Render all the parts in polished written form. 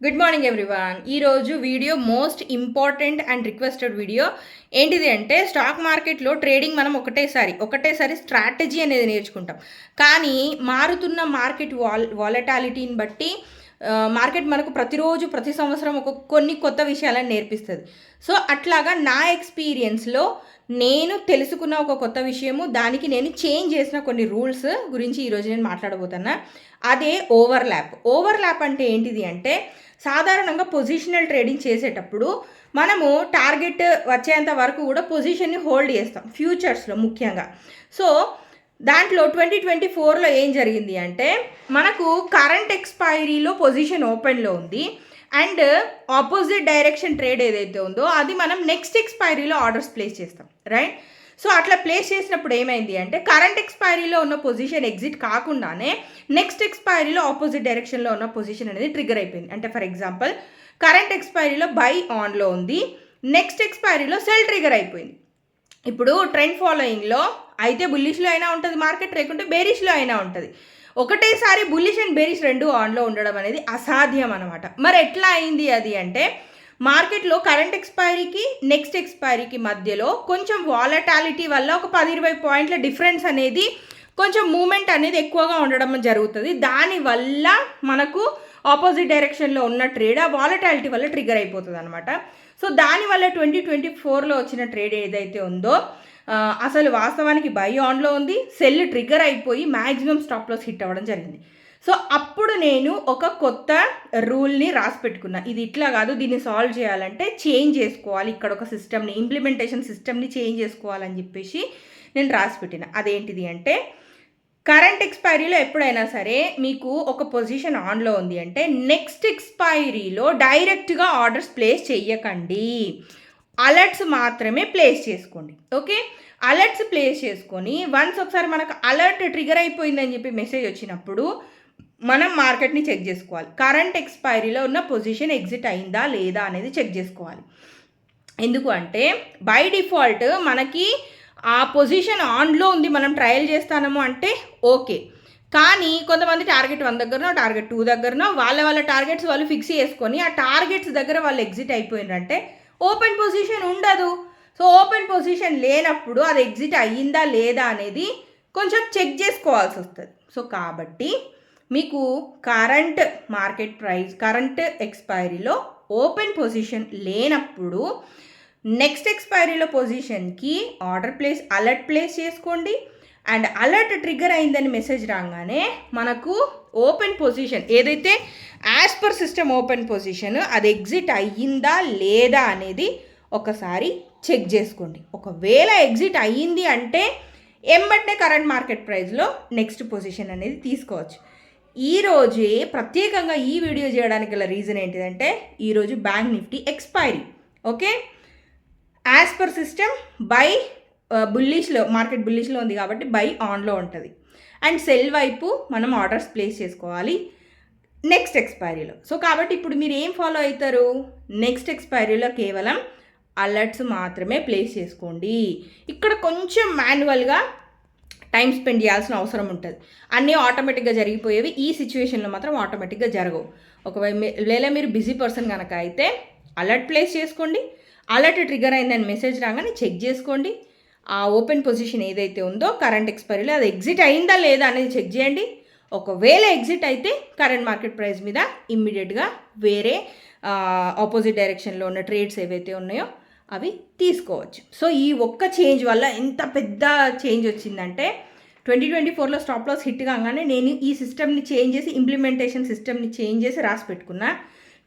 Good morning everyone. ఈరోజు video most important and requested video ఏంటిది అంటే, స్టాక్ మార్కెట్లో ట్రేడింగ్ మనం ఒకటేసారి స్ట్రాటజీ అనేది నేర్చుకుంటాం. కానీ మారుతున్న మార్కెట్ వాలటాలిటీని బట్టి మార్కెట్ మనకు ప్రతిరోజు ప్రతి సంవత్సరం కొన్ని కొత్త విషయాలను నేర్పిస్తుంది. సో అట్లాగా నా ఎక్స్పీరియన్స్లో నేను తెలుసుకున్న ఒక కొత్త విషయము, దానికి నేను చేంజ్ చేసిన కొన్ని రూల్స్ గురించి ఈరోజు నేను మాట్లాడబోతున్నా. అదే ఓవర్లాప్ అంటే ఏంటిది అంటే, సాధారణంగా పొజిషనల్ ట్రేడింగ్ చేసేటప్పుడు మనము టార్గెట్ వచ్చేంత వరకు కూడా పొజిషన్ని హోల్డ్ చేస్తాం, ఫ్యూచర్స్లో ముఖ్యంగా. సో దాంట్లో 2024లో ఏం జరిగింది అంటే, మనకు కరెంట్ ఎక్స్పైరీలో పొజిషన్ ఓపెన్లో ఉంది అండ్ ఆపోజిట్ డైరెక్షన్ ట్రేడ్ ఏదైతే ఉందో అది మనం నెక్స్ట్ ఎక్స్పైరీలో ఆర్డర్స్ ప్లేస్ చేస్తాం, రైట్? సో అట్లా ప్లేస్ చేసినప్పుడు ఏమైంది అంటే, కరెంట్ ఎక్స్పైరీలో ఉన్న పొజిషన్ ఎగ్జిట్ కాకుండానే నెక్స్ట్ ఎక్స్పైరీలో ఆపోజిట్ డైరెక్షన్లో ఉన్న పొజిషన్ అనేది ట్రిగర్ అయిపోయింది. అంటే ఫర్ ఎగ్జాంపుల్, కరెంట్ ఎక్స్పైరీలో బై ఆన్లో ఉంది, నెక్స్ట్ ఎక్స్పైరీలో సెల్ ట్రిగర్ అయిపోయింది. ఇప్పుడు ట్రెండ్ ఫాలోయింగ్లో అయితే బుల్లిష్లో అయినా ఉంటుంది మార్కెట్, లేకుంటే బేరిష్లో అయినా ఉంటుంది. ఒకటేసారి బుల్లిష్ అండ్ బేరిష్ రెండు ఆన్లో ఉండడం అనేది అసాధ్యం అనమాట. మరి ఎట్లా అయింది అది అంటే, మార్కెట్లో కరెంట్ ఎక్స్పైరీకి నెక్స్ట్ ఎక్స్పైరీకి మధ్యలో కొంచెం వాలటాలిటీ వల్ల ఒక 10-20 పాయింట్ల డిఫరెన్స్ అనేది, కొంచెం మూమెంట్ అనేది ఎక్కువగా ఉండడం జరుగుతుంది. దానివల్ల మనకు ఆపోజిట్ డైరెక్షన్లో ఉన్న ట్రేడ్ ఆ వాలటాలిటీ వల్ల ట్రిగర్ అయిపోతుంది అనమాట. సో దానివల్ల 2024లో వచ్చిన ట్రేడ్ ఏదైతే ఉందో, అసలు వాస్తవానికి బై ఆన్లో ఉంది, సెల్ ట్రిగర్ అయిపోయి మ్యాక్సిమం స్టాప్ లాస్ హిట్ అవ్వడం జరిగింది. సో అప్పుడు నేను ఒక కొత్త రూల్ని రాసి పెట్టుకున్నా. ఇది ఇట్లా కాదు, దీన్ని సాల్వ్ చేయాలంటే చేంజ్ చేసుకోవాలి, ఇక్కడ ఒక సిస్టమ్ని, ఇంప్లిమెంటేషన్ సిస్టమ్ని చేంజ్ చేసుకోవాలని చెప్పేసి నేను రాసి పెట్టిన. అదేంటిది అంటే, కరెంట్ ఎక్స్పైరీలో ఎప్పుడైనా సరే మీకు ఒక పొజిషన్ ఆన్లో ఉంది అంటే, నెక్స్ట్ ఎక్స్పైరీలో డైరెక్ట్గా ఆర్డర్స్ ప్లేస్ చెయ్యకండి, అలర్ట్స్ మాత్రమే ప్లేస్ చేసుకోండి. ఓకే, అలర్ట్స్ ప్లేస్ చేసుకొని వన్స్ ఒకసారి మనకు అలర్ట్ ట్రిగర్ అయిపోయిందని చెప్పి మెసేజ్ వచ్చినప్పుడు మనం మార్కెట్ని చెక్ చేసుకోవాలి. కరెంట్ ఎక్స్పైరీలో ఉన్న పొజిషన్ ఎగ్జిట్ అయిందా లేదా అనేది చెక్ చేసుకోవాలి. ఎందుకు అంటే, బై డిఫాల్ట్ మనకి ఆ పొజిషన్ ఆన్లో ఉంది, మనం ట్రయల్ చేస్తాము అంటే ఓకే. కానీ కొంతమంది టార్గెట్ 1 దగ్గరనో టార్గెట్ 2 దగ్గరనో వాళ్ళ టార్గెట్స్ వాళ్ళు ఫిక్స్ చేసుకొని ఆ టార్గెట్స్ దగ్గర వాళ్ళు ఎగ్జిట్ అయిపోయినారంటే ఓపెన్ పొజిషన్ ఉండదు. సో ఓపెన్ పొజిషన్ లేనప్పుడు అది ఎగ్జిట్ అయ్యిందా లేదా అనేది కొంచెం చెక్ చేసుకోవాల్సి వస్తుంది. సో కాబట్టి మీకు కరెంట్ మార్కెట్ ప్రైస్, కరెంట్ ఎక్స్పైరీలో ఓపెన్ పొజిషన్ లేనప్పుడు నెక్స్ట్ ఎక్స్పైరీలో పొజిషన్కి అలర్ట్ ప్లేస్ చేసుకోండి. అండ్ అలర్ట్ ట్రిగర్ అయిందని మెసేజ్ రాగానే మనకు ఓపెన్ పొజిషన్ ఏదైతే as per system open position అది ఎగ్జిట్ అయ్యిందా లేదా అనేది ఒకసారి చెక్ చేసుకోండి. ఒకవేళ ఎగ్జిట్ అయ్యింది అంటే వెంటనే కరెంట్ మార్కెట్ ప్రైస్లో నెక్స్ట్ పొజిషన్ అనేది తీసుకోవచ్చు. ఈరోజే ప్రత్యేకంగా ఈ వీడియో చేయడానికి గల రీజన్ ఏంటిదంటే, ఈరోజు బ్యాంక్ నిఫ్టీ ఎక్స్పైరీ. Okay, as per system buy బుల్లిష్లో, మార్కెట్ బుల్లిష్లో ఉంది కాబట్టి బై ఆన్లో ఉంటుంది. అండ్ సెల్ వైపు మనం ఆర్డర్స్ ప్లేస్ చేసుకోవాలి నెక్స్ట్ ఎక్స్పైరీలో. సో కాబట్టి ఇప్పుడు మీరు ఏం ఫాలో అవుతారు, నెక్స్ట్ ఎక్స్పైరీలో కేవలం అలర్ట్స్ మాత్రమే ప్లేస్ చేసుకోండి. ఇక్కడ కొంచెం మాన్యువల్గా టైం స్పెండ్ చేయాల్సిన అవసరం ఉంటుంది. అన్నీ ఆటోమేటిక్గా జరిగిపోయేవి ఈ సిచ్యువేషన్లో మాత్రం ఆటోమేటిక్గా జరగవు. ఒకవేళ మీరు బిజీ పర్సన్ కనుక అయితే అలర్ట్ ప్లేస్ చేసుకోండి, అలర్ట్ ట్రిగర్ అయిందని మెసేజ్ రాగానే చెక్ చేసుకోండి. ఆ ఓపెన్ పొజిషన్ ఏదైతే ఉందో కరెంట్ ఎక్స్పైరీలో అది ఎగ్జిట్ అయిందా లేదా అనేది చెక్ చేయండి. ఒకవేళ ఎగ్జిట్ అయితే కరెంట్ మార్కెట్ ప్రైస్ మీద ఇమ్మీడియట్గా వేరే ఆపోజిట్ డైరెక్షన్లో ఉన్న ట్రేడ్స్ ఏవైతే ఉన్నాయో అవి తీసుకోవచ్చు. సో ఈ ఒక్క చేంజ్ వల్ల ఎంత పెద్ద చేంజ్ వచ్చిందంటే, 2024లో స్టాప్ లాస్ హిట్ కాగానే నేను ఈ సిస్టమ్ని చేంజ్ చేసి, ఇంప్లిమెంటేషన్ సిస్టమ్ని చేంజ్ చేసి రాసి పెట్టుకున్నా.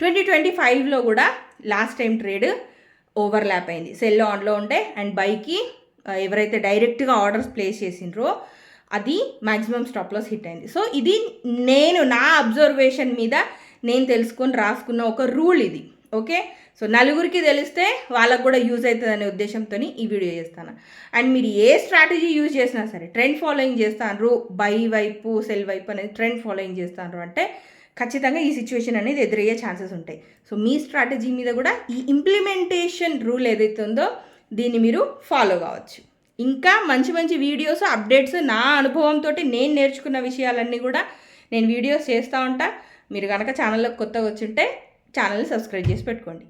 2025లో కూడా లాస్ట్ టైం ట్రేడ్ ఓవర్లాప్ అయింది, సెల్ ఆన్లో ఉండే అండ్ బైకి ఎవరైతే డైరెక్ట్గా ఆర్డర్స్ ప్లేస్ చేసిండ్రో అది మ్యాక్సిమం స్టాప్ లాస్ హిట్ అయింది. సో ఇది నేను నా అబ్జర్వేషన్ మీద నేను తెలుసుకొని రాసుకున్న ఒక రూల్ ఇది. ఓకే, సో నలుగురికి తెలిస్తే వాళ్ళకు కూడా యూజ్ అవుతుంది అనే ఉద్దేశంతో ఈ వీడియో చేస్తాను. అండ్ మీరు ఏ స్ట్రాటజీ యూజ్ చేసినా సరే, ట్రెండ్ ఫాలోయింగ్ చేస్తాను, బై వైపు సెల్ వైపు అనేది ట్రెండ్ ఫాలోయింగ్ చేస్తాను అంటే ఖచ్చితంగా ఈ సిచ్యువేషన్ అనేది ఎదురయ్యే ఛాన్సెస్ ఉంటాయి. సో మీ స్ట్రాటజీ మీద కూడా ఈ ఇంప్లిమెంటేషన్ రూల్ ఏదైతే ఉందో దీన్ని మీరు ఫాలో కావచ్చు. ఇంకా మంచి మంచి వీడియోస్, అప్డేట్స్, నా అనుభవంతో నేను నేర్చుకున్న విషయాలన్నీ కూడా నేను వీడియోస్ చేస్తూ ఉంటా. మీరు కనుక ఛానల్లోకి కొత్తగా వచ్చుంటే ఛానల్ని సబ్స్క్రైబ్ చేసి పెట్టుకోండి.